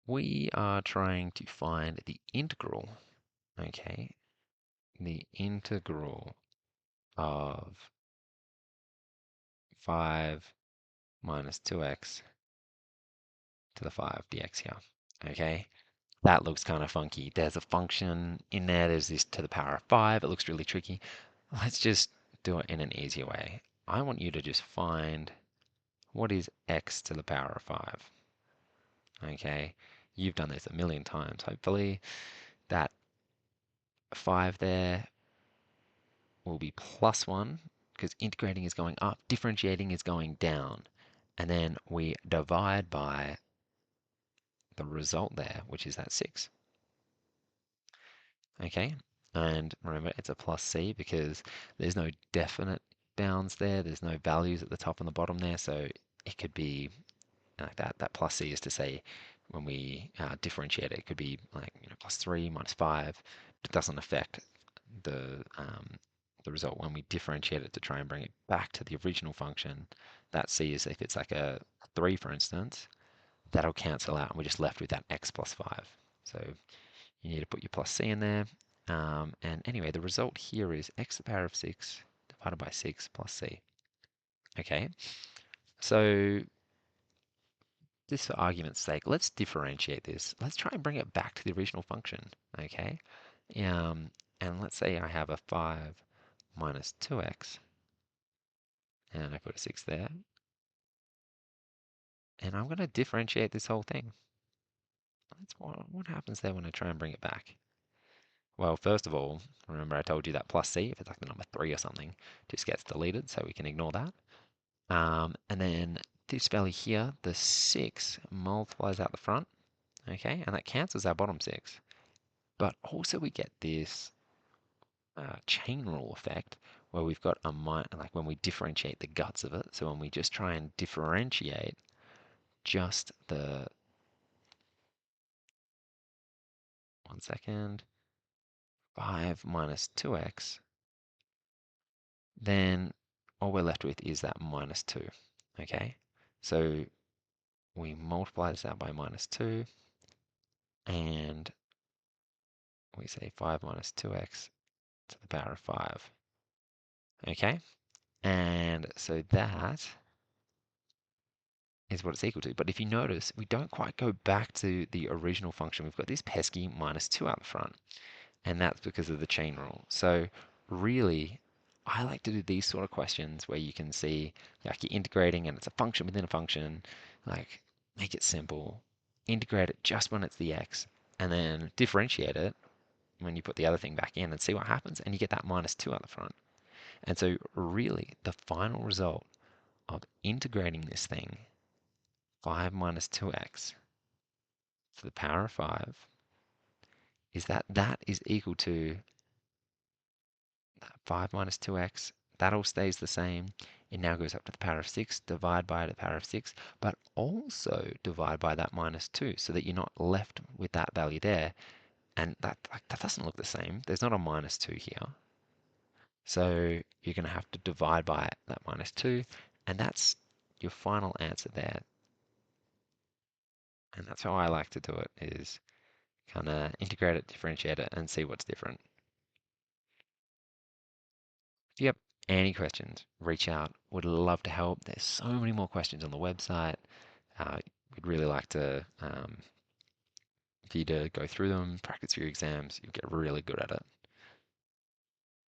We are trying to find the integral, okay? The integral of 5 minus 2x to the 5 dx here, okay? That looks kind of funky. There's a function in there, there's this to the power of 5. It looks really tricky. Let's just do it in an easier way. I want you to just find what is x to the power of 5, okay? You've done this a million times, hopefully. That 5 there will be plus 1 because integrating is going up, differentiating is going down. And then we divide by the result there, which is that 6. Okay, and remember it's a plus c because there's no definite bounds there. There's no values at the top and the bottom there, so it could be like that. That plus c is to say when we differentiate it, it could be like plus 3, minus 5. It doesn't affect the result when we differentiate it to try and bring it back to the original function. That c is if it's like a 3, for instance, that'll cancel out and we're just left with that x plus 5. So you need to put your plus c in there. And anyway, the result here is x to the power of 6 divided by 6 plus c. Okay, so just for argument's sake, let's differentiate this. Let's try and bring it back to the original function. Okay, and let's say I have a 5 minus 2x, and I put a 6 there. And I'm going to differentiate this whole thing. What happens there when I try and bring it back? Well, first of all, remember I told you that plus c, if it's like the number 3 or something, just gets deleted, so we can ignore that. And then this value here, the 6 multiplies out the front, okay, and that cancels our bottom 6. But also we get this chain rule effect where we've got a like when we differentiate the guts of it. So when we just try and differentiate just the 5 minus 2x, then all we're left with is that minus 2, okay? So we multiply this out by minus 2, and we say 5 minus 2x to the power of 5, okay? And so that is what it's equal to. But if you notice, we don't quite go back to the original function. We've got this pesky minus 2 out the front, and that's because of the chain rule. So really, I like to do these sort of questions where you can see like you're integrating and it's a function within a function, like make it simple, integrate it just when it's the x, and then differentiate it when you put the other thing back in and see what happens, and you get that minus 2 out the front. And so really, the final result of integrating this thing, 5 minus 2x to the power of 5, is that is equal to 5 minus 2x. That all stays the same. It now goes up to the power of 6, divide by the power of 6, but also divide by that minus 2 so that you're not left with that value there. And that doesn't look the same. There's not a minus 2 here. So you're going to have to divide by that minus 2, and that's your final answer there. And that's how I like to do it, is kind of integrate it, differentiate it, and see what's different. If you have any questions, reach out. Would love to help. There's so many more questions on the website. We'd really like to for you to go through them, practice for your exams. You'll get really good at it.